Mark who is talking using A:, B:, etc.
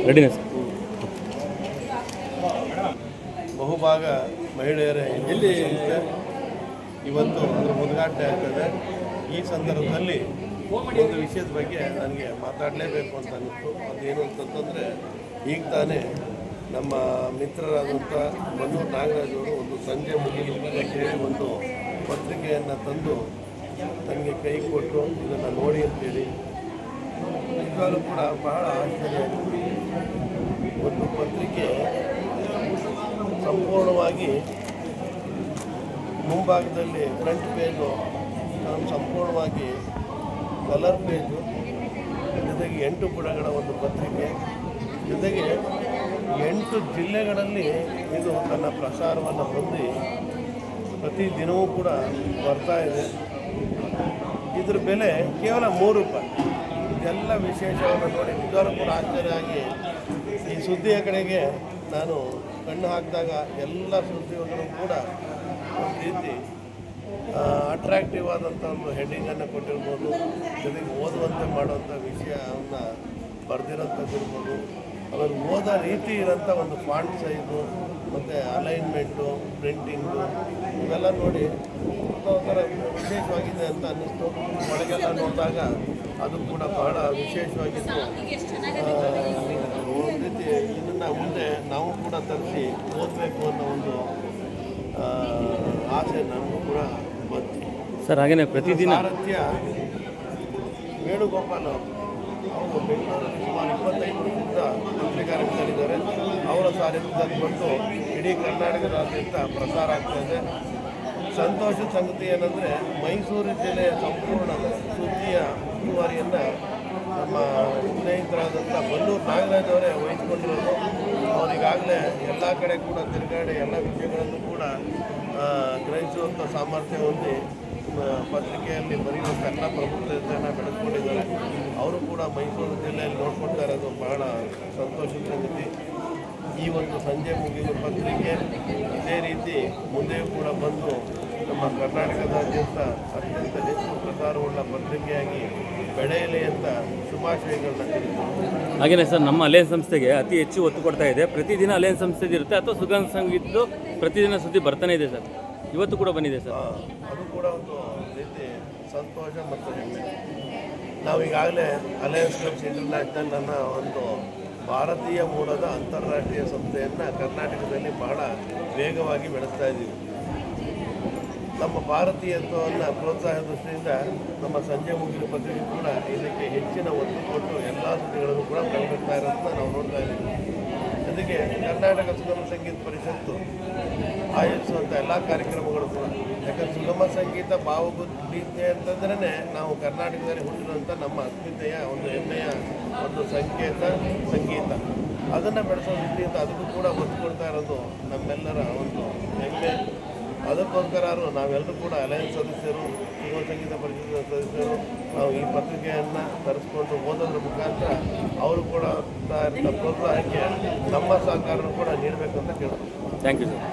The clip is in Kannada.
A: ರೆಡಿನೇ ಸರ್.
B: ಬಹುಭಾಗ ಮಹಿಳೆಯರ ಎಲ್ಲಿ ಇವತ್ತು ಅದರ ಉದ್ಘಾಟನೆ ಆಗ್ತದೆ. ಈ ಸಂದರ್ಭದಲ್ಲಿ ಒಂದು ವಿಷಯದ ಬಗ್ಗೆ ನನಗೆ ಮಾತಾಡಲೇಬೇಕು ಅಂತ ಅನ್ನಿಸ್ತು. ಅದೇನು ಅಂತಂತಂದರೆ, ಈಗ ತಾನೇ ನಮ್ಮ ಮಿತ್ರರಾದಂಥ ಮನ್ನೂರು ನಾಗರಾಜ್ ಅವರು ಒಂದು ಸಂಜೆ ಮುಗಿಲಿ ಒಂದು ಪತ್ರಿಕೆಯನ್ನು ತಂದು ನನಗೆ ಕೈ ಕೊಟ್ಟು ಇದನ್ನು ನೋಡಿ ಅಂತೇಳಿ ನಿಜವಾಗ್ಲೂ ಕೂಡ ಬಹಳ ಆಶ್ಚರ್ಯ ಆಯಿತು. ಒಂದು ಪತ್ರಿಕೆ ಸಂಪೂರ್ಣವಾಗಿ ಮುಂಭಾಗದಲ್ಲಿ ಫ್ರಂಟ್ ಪೇಜು ಸಂಪೂರ್ಣವಾಗಿ ಕಲರ್ ಪೇಜು, ಜೊತೆಗೆ 8 ಪುಟಗಳ ಒಂದು ಪತ್ರಿಕೆ, ಜೊತೆಗೆ 8 ಜಿಲ್ಲೆಗಳಲ್ಲಿ ಇದು ತನ್ನ ಪ್ರಸಾರವನ್ನು ಹೊಂದಿ ಪ್ರತಿದಿನವೂ ಕೂಡ ಬರ್ತಾ ಇದೆ. ಇದ್ರ ಬೆಲೆ ಕೇವಲ 3 ರೂಪಾಯಿ. ಇದೆಲ್ಲ ವಿಶೇಷವನ್ನು ನೋಡಿ ನಿಜವಾಗ್ಲೂ ಕೂಡ ಆಶ್ಚರ್ಯ ಆಗಿ ಈ ಸುದ್ದಿಯ ಕಡೆಗೆ ನಾನು ಕಣ್ಣು ಹಾಕಿದಾಗ ಎಲ್ಲ ಸುದ್ದಿಗಳು ಕೂಡ ಒಂದು ರೀತಿ ಅಟ್ರಾಕ್ಟಿವ್ ಆದಂಥ ಒಂದು ಹೆಡ್ಡಿಂಗನ್ನು ಕೊಟ್ಟಿರ್ಬೋದು, ಜೊತೆಗೆ ಓದುವಂತೆ ಮಾಡುವಂಥ ವಿಷಯವನ್ನು ಬರೆದಿರೋಂಥದ್ದಿರ್ಬೋದು, ಆಮೇಲೆ ಓದೋ ರೀತಿ ಇರೋಂಥ ಒಂದು ಫಾಂಟ್ ಸೈಜು ಮತ್ತು ಅಲೈನ್ಮೆಂಟು, ಪ್ರಿಂಟಿಂಗು ಇವೆಲ್ಲ ನೋಡಿ ಒಂಥರ ವಿಶೇಷವಾಗಿದೆ ಅಂತ ಅನ್ನಿಸ್ತು. ಒಳಗೆಲ್ಲ ನೋಡಿದಾಗ ಅದು ಕೂಡ ಬಹಳ ವಿಶೇಷವಾಗಿತ್ತು. ಒಂದು ರೀತಿ ಇದನ್ನು ಮುಂದೆ ನಾವು ಕೂಡ ತರಿಸಿ ಓದಬೇಕು ಅನ್ನೋ ಒಂದು ಆಸೆ ನನಗೂ ಕೂಡ ಬಂತು
A: ಸರ್. ಹಾಗೆಯೇ ಪ್ರತಿದಿನ
B: ಸಾರಥ್ಯ ವೇಣುಗೋಪಾಲ್ ಅವರು ಬೆಂಗಳೂರಲ್ಲಿ ಸುಮಾರು 25 ವರ್ಷದಿಂದ ಪತ್ರಿಕಾರಂಗದಲ್ಲಿದ್ದಾರೆ. ಅವರ ಸಾರಥ್ಯದಲ್ಲಿ ಬಂದು ಇಡೀ ಕರ್ನಾಟಕದಾದ್ಯಂತ ಪ್ರಸಾರ ಆಗ್ತಾಯಿದೆ. ಸಂತೋಷದ ಸಂಗತಿ ಏನಂದರೆ, ಮೈಸೂರು ಜಿಲ್ಲೆಯ ಸಂಪೂರ್ಣ ಸುದ್ದಿಯ ಉಸ್ತುವಾರಿಯನ್ನು ನಮ್ಮ ಸ್ನೇಹಿತರಾದಂಥ ಮನ್ನೂರು ನಾಗರಾಜ್ ಅವರೇ ವಹಿಸ್ಕೊಂಡಿರೋದು. ಅವರಿಗಾಗಲೇ ಎಲ್ಲ ಕಡೆ ಕೂಡ ತಿರುಗಾಡಿ ಎಲ್ಲ ವಿಷಯಗಳನ್ನು ಕೂಡ ಗ್ರಹಿಸುವಂಥ ಸಾಮರ್ಥ್ಯ ಹೊಂದಿ ಪತ್ರಿಕೆಯಲ್ಲಿ ಬರೆಯುವಂಥ ಎಲ್ಲ ಪ್ರಬುದ್ಧತೆಯನ್ನು ಬೆಳೆಸ್ಕೊಂಡಿದ್ದಾರೆ. ಅವರು ಕೂಡ ಮೈಸೂರು ಜಿಲ್ಲೆಯಲ್ಲಿ ನೋಡ್ಕೊಳ್ತಾ ಇರೋದು ಬಹಳ ಸಂತೋಷದ ಸಂಗತಿ. ಈ ಒಂದು ಸಂಜೆ ಮುಗಿಯುವ ಪತ್ರಿಕೆ ಇದೇ ರೀತಿ ಮುಂದೆಯೂ ಕೂಡ ಬಂದು ನಮ್ಮ ಕರ್ನಾಟಕದಾದ್ಯಂತ ಅತ್ಯಂತ ಹೆಚ್ಚು ಪ್ರಸಾರವುಳ್ಳ ಪತ್ರಿಕೆಯಾಗಿ ಬೆಳೆಯಲಿ ಅಂತ ಶುಭಾಶಯಗಳನ್ನ ತಿಳಿಸ್ತಾರೆ.
A: ಹಾಗೆಯೇ ಸರ್, ನಮ್ಮ ಅಲಯನ್ಸ್ ಸಂಸ್ಥೆಗೆ ಅತಿ ಹೆಚ್ಚು ಒತ್ತು ಕೊಡ್ತಾ ಇದೆ. ಪ್ರತಿದಿನ ಅಲಯನ್ಸ್ ಸಂಸ್ಥೆದು ಇರುತ್ತೆ ಅಥವಾ ಸುಗಂಧ ಸಂಗೀತದ್ದು ಪ್ರತಿದಿನ ಸುದ್ದಿ ಬರ್ತಾನೆ ಇದೆ ಸರ್. ಇವತ್ತು ಕೂಡ ಬಂದಿದೆ ಸರ್.
B: ಅದು ಕೂಡ ಒಂದು ರೀತಿ ಸಂತೋಷ ಮತ್ತು ಹೆಮ್ಮೆ. ನಾವೀಗಾಗಲೇ ಅಲಯನ್ಸ್ ಕ್ಲಬ್ಸ್ ಇಂಟರ್ನ್ಯಾಷನಲ್ ಅನ್ನೋ ಒಂದು ಭಾರತೀಯ ಮೂಲದ ಅಂತಾರಾಷ್ಟ್ರೀಯ ಸಂಸ್ಥೆಯನ್ನು ಕರ್ನಾಟಕದಲ್ಲಿ ಬಹಳ ವೇಗವಾಗಿ ಬೆಳೆಸ್ತಾ ಇದ್ದೀವಿ. ನಮ್ಮ ಭಾರತೀಯತ್ವವನ್ನು ಪ್ರೋತ್ಸಾಹ ದೃಷ್ಟಿಯಿಂದ ನಮ್ಮ ಸಂಜೆ ಮುಗಿಲು ಪತ್ರಿಕೆ ಕೂಡ ಇದಕ್ಕೆ ಹೆಚ್ಚಿನ ಒತ್ತು ಕೊಟ್ಟು ಎಲ್ಲ ಸುದ್ದಿಗಳನ್ನು ಕೂಡ ಪ್ರಕಟಿಸ್ತಾ ಇರೋದನ್ನ ನಾವು ನೋಡ್ತಾ ಇದ್ದೀವಿ. ಜೊತೆಗೆ ಕರ್ನಾಟಕ ಸುಗಮ ಸಂಗೀತ ಪರಿಷತ್ತು ಆಯೋಜಿಸುವಂಥ ಎಲ್ಲ ಕಾರ್ಯಕ್ರಮಗಳು ಕೂಡ, ಯಾಕಂದರೆ ಸುಗಮ ಸಂಗೀತ ಭಾವಗೀತೆ ಅಂತಂದ್ರೇ ನಾವು ಕರ್ನಾಟಕದಲ್ಲಿ ಹುಟ್ಟಿರುವಂಥ ನಮ್ಮ ಅಸ್ಮಿತೆಯ ಒಂದು ಹೆಮ್ಮೆಯ ಒಂದು ಸಂಗೀತ, ಅದನ್ನು ಬೆಳೆಸೋ ದೃಷ್ಟಿಯಿಂದ ಅದಕ್ಕೂ ಕೂಡ ಒತ್ತು ಕೊಡ್ತಾ ಇರೋದು ನಮ್ಮೆಲ್ಲರ ಒಂದು ಹೆಮ್ಮೆ. ಅದಕ್ಕೋಸ್ಕರ ನಾವೆಲ್ಲರೂ ಕೂಡ ಅಲಯನ್ಸ್ ಸದಸ್ಯರು, ಸುಗಮ ಸಂಗೀತ ಪರಿಷತ್ ಸದಸ್ಯರು ನಾವು ಈ ಪತ್ರಿಕೆಯನ್ನು ತರಿಸ್ಕೊಂಡು ಓದೋದ್ರ ಮುಖಾಂತರ ಅವರು ಕೂಡ ಪ್ರೋತ್ಸಾಹಕ್ಕೆ ನಮ್ಮ ಸಹಕಾರನೂ ಕೂಡ ನೀಡಬೇಕು ಅಂತ ಕೇಳ್ತೀವಿ.
A: Thank you sir.